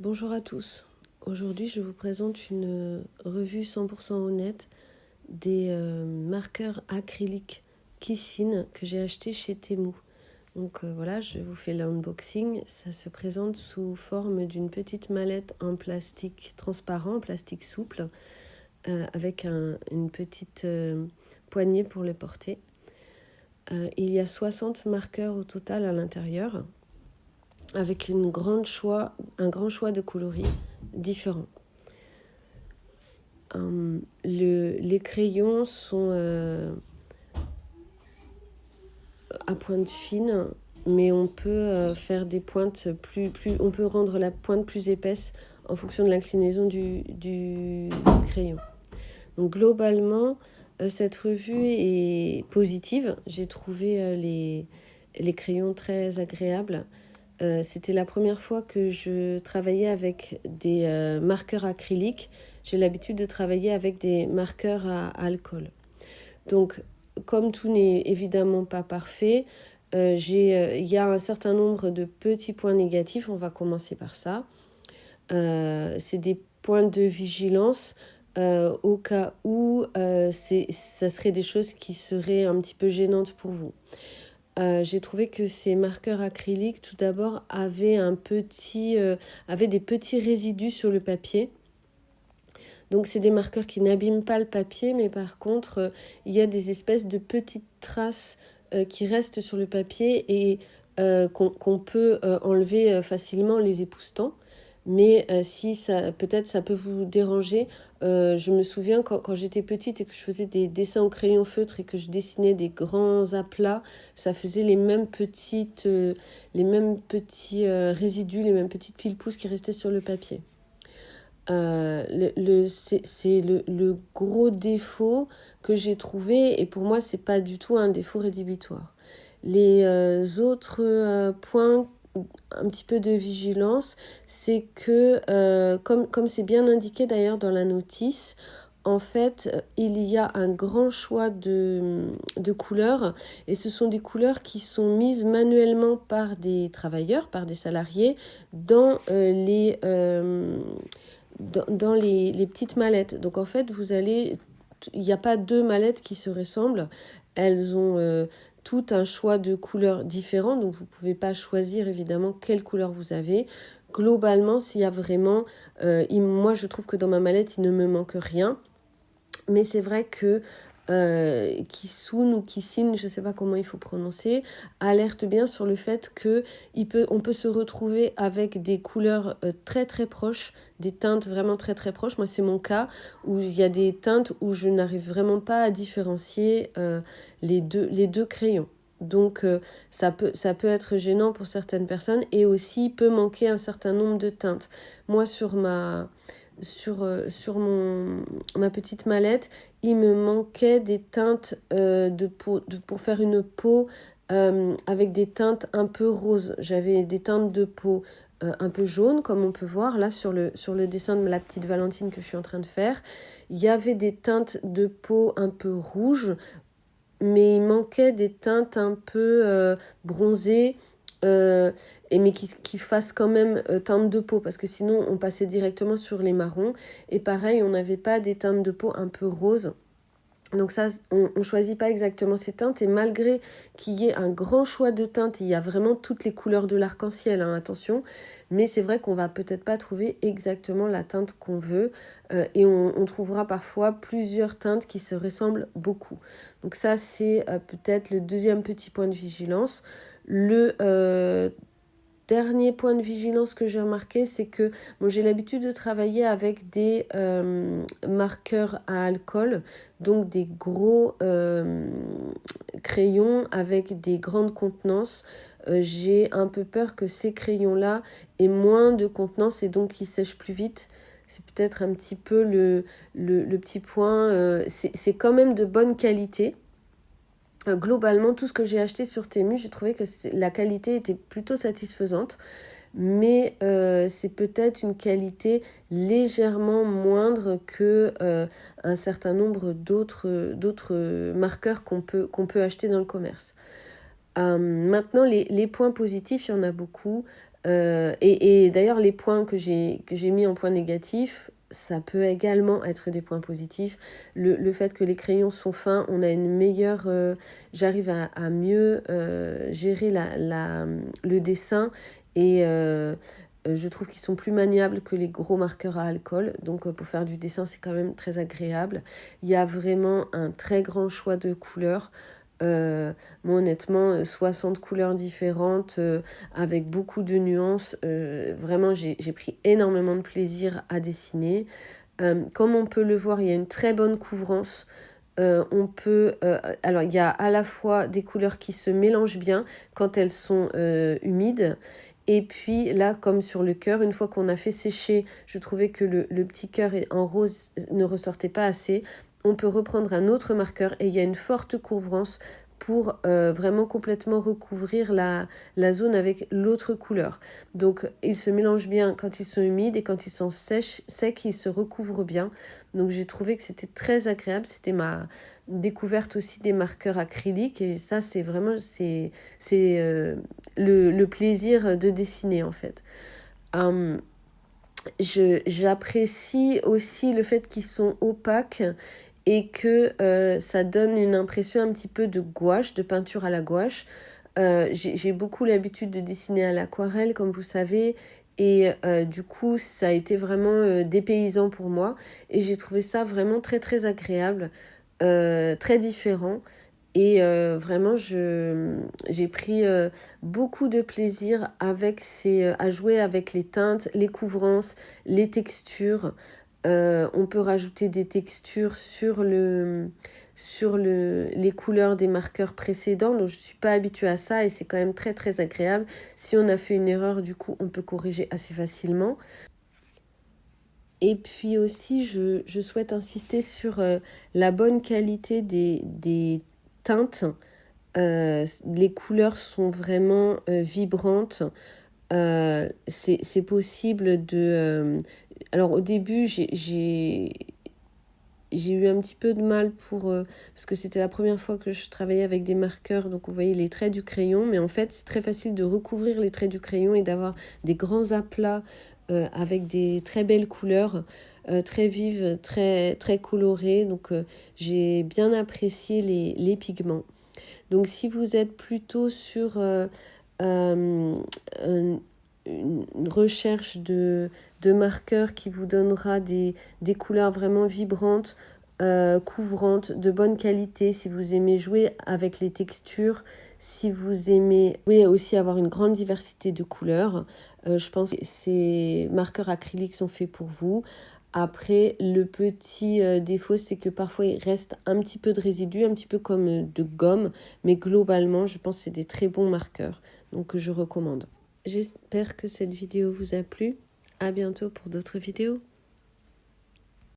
Bonjour à tous. Aujourd'hui, je vous présente une revue 100% honnête des marqueurs acryliques Kissine que j'ai acheté chez Temu. Donc voilà, je vous fais l'unboxing. Ça se présente sous forme d'une petite mallette en plastique transparent, en plastique souple, avec une petite poignée pour le porter. Il y a 60 marqueurs au total à l'intérieur, avec un grand choix de coloris différents. Les crayons sont à pointe fine, mais on peut faire des pointes on peut rendre la pointe plus épaisse en fonction de l'inclinaison du crayon. Donc globalement, cette revue est positive. J'ai trouvé les crayons très agréables. C'était la première fois que je travaillais avec des marqueurs acryliques. J'ai l'habitude de travailler avec des marqueurs à alcool. Donc, comme tout n'est évidemment pas parfait, il y a un certain nombre de petits points négatifs. On va commencer par ça. C'est des points de vigilance au cas où ça serait des choses qui seraient un petit peu gênantes pour vous. J'ai trouvé que ces marqueurs acryliques, tout d'abord, avaient des petits résidus sur le papier. Donc, c'est des marqueurs qui n'abîment pas le papier, mais par contre, il y a des espèces de petites traces qui restent sur le papier et qu'on peut enlever facilement en les époussetant. Mais si peut-être ça peut vous déranger. Je me souviens quand j'étais petite et que je faisais des dessins au crayon feutre et que je dessinais des grands aplats, ça faisait les mêmes petits résidus, les mêmes petites piles-pousses qui restaient sur le papier. C'est le gros défaut que j'ai trouvé, et pour moi c'est pas du tout un défaut rédhibitoire. Les autres points un petit peu de vigilance, c'est que comme c'est bien indiqué d'ailleurs dans la notice, en fait, il y a un grand choix de couleurs, et ce sont des couleurs qui sont mises manuellement par des travailleurs, par des salariés, dans les petites mallettes. Donc en fait, il n'y a pas deux mallettes qui se ressemblent. Elles ont tout un choix de couleurs différents, donc vous ne pouvez pas choisir évidemment quelle couleur vous avez. Globalement, s'il y a vraiment... moi, je trouve que dans ma mallette, il ne me manque rien. Mais c'est vrai que Kissoun ou Kissine, je ne sais pas comment il faut prononcer, alerte bien sur le fait qu'on peut se retrouver avec des couleurs très très proches, des teintes vraiment très très proches. Moi, c'est mon cas où il y a des teintes où je n'arrive vraiment pas à différencier les deux crayons. Donc ça peut être gênant pour certaines personnes, et aussi il peut manquer un certain nombre de teintes. Moi, sur ma petite mallette, il me manquait des teintes pour faire une peau avec des teintes un peu roses. J'avais des teintes de peau un peu jaune, comme on peut voir là sur le dessin de la petite Valentine que je suis en train de faire. Il y avait des teintes de peau un peu rouges, mais il manquait des teintes un peu bronzées, mais qui fassent quand même teinte de peau, parce que sinon on passait directement sur les marrons. Et pareil, on n'avait pas des teintes de peau un peu roses. Donc ça, on ne choisit pas exactement ces teintes, et malgré qu'il y ait un grand choix de teintes, il y a vraiment toutes les couleurs de l'arc-en-ciel, hein, attention, mais c'est vrai qu'on va peut-être pas trouver exactement la teinte qu'on veut, et on trouvera parfois plusieurs teintes qui se ressemblent beaucoup. Donc ça, c'est peut-être le deuxième petit point de vigilance. Le dernier point de vigilance que j'ai remarqué, c'est que j'ai l'habitude de travailler avec des marqueurs à alcool, donc des gros crayons avec des grandes contenances. J'ai un peu peur que ces crayons-là aient moins de contenance et donc qu'ils sèchent plus vite. C'est peut-être un petit peu le petit point. C'est quand même de bonne qualité. Globalement, tout ce que j'ai acheté sur Temu, j'ai trouvé que la qualité était plutôt satisfaisante, mais c'est peut-être une qualité légèrement moindre que un certain nombre d'autres marqueurs qu'on peut acheter dans le commerce. Maintenant, les points positifs, il y en a beaucoup. Et d'ailleurs, les points que j'ai mis en points négatifs, ça peut également être des points positifs. Le fait que les crayons sont fins, on a une meilleure... j'arrive à mieux gérer le dessin et je trouve qu'ils sont plus maniables que les gros marqueurs à alcool. Donc pour faire du dessin, c'est quand même très agréable. Il y a vraiment un très grand choix de couleurs. Moi honnêtement 60 couleurs différentes avec beaucoup de nuances, vraiment j'ai pris énormément de plaisir à dessiner. Comme on peut le voir, il y a une très bonne couvrance. Alors il y a à la fois des couleurs qui se mélangent bien quand elles sont humides, et puis là comme sur le cœur, une fois qu'on a fait sécher, je trouvais que le petit cœur en rose ne ressortait pas assez. On peut reprendre un autre marqueur et il y a une forte couvrance pour vraiment complètement recouvrir la zone avec l'autre couleur. Donc ils se mélangent bien quand ils sont humides et quand ils sont secs, ils se recouvrent bien. Donc j'ai trouvé que c'était très agréable. C'était ma découverte aussi des marqueurs acryliques et ça c'est vraiment le plaisir de dessiner en fait. J'apprécie aussi le fait qu'ils sont opaques et que ça donne une impression un petit peu de gouache, de peinture à la gouache. J'ai beaucoup l'habitude de dessiner à l'aquarelle, comme vous savez, et du coup, ça a été vraiment dépaysant pour moi. Et j'ai trouvé ça vraiment très, très agréable, très différent. Et vraiment, j'ai pris beaucoup de plaisir à jouer avec les teintes, les couvrances, les textures. On peut rajouter des textures sur les couleurs des marqueurs précédents. Donc, je ne suis pas habituée à ça et c'est quand même très, très agréable. Si on a fait une erreur, du coup, on peut corriger assez facilement. Et puis aussi, je souhaite insister sur la bonne qualité des teintes. Les couleurs sont vraiment vibrantes. C'est possible de... alors au début, j'ai eu un petit peu de mal parce que c'était la première fois que je travaillais avec des marqueurs, donc vous voyez les traits du crayon, mais en fait c'est très facile de recouvrir les traits du crayon et d'avoir des grands aplats avec des très belles couleurs, très vives, très, très colorées, donc j'ai bien apprécié les pigments. Donc si vous êtes plutôt sur une recherche de marqueurs qui vous donnera des couleurs vraiment vibrantes, couvrantes, de bonne qualité, si vous aimez jouer avec les textures, si vous aimez aussi avoir une grande diversité de couleurs, je pense que ces marqueurs acryliques sont faits pour vous. Après, le petit défaut, c'est que parfois il reste un petit peu de résidus, un petit peu comme de gomme, mais globalement, je pense que c'est des très bons marqueurs, donc je recommande. J'espère que cette vidéo vous a plu. À bientôt pour d'autres vidéos.